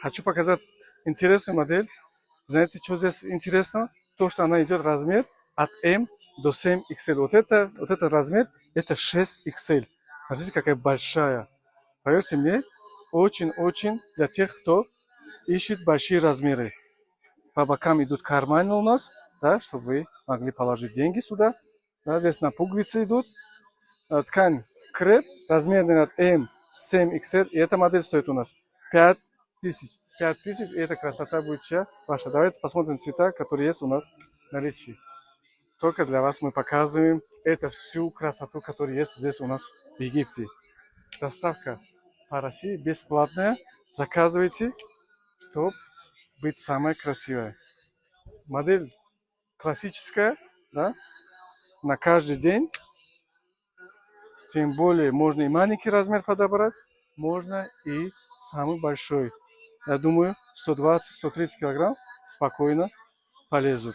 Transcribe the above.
Хочу показать интересную модель. Знаете, что здесь интересно? То, что она идет размер от M до 7XL. Вот этот размер, это 6XL. Смотрите, какая большая. Поверьте мне, очень-очень для тех, кто ищет большие размеры. По бокам идут карманы у нас, да, чтобы вы могли положить деньги сюда. Да, здесь на пуговицы идут. Ткань креп, размерный от M 7XL. И эта модель стоит у нас 5000. 5000, и эта красота будет вся ваша. Давайте посмотрим цвета, которые есть у нас в наличии. Только для вас мы показываем это всю красоту, которая есть здесь у нас в Египте. Доставка по России бесплатная. Заказывайте, чтобы быть самой красивой. Модель классическая, да, на каждый день. Тем более можно и маленький размер подобрать, можно и самый большой. Я думаю, 120-130 килограмм спокойно полезут.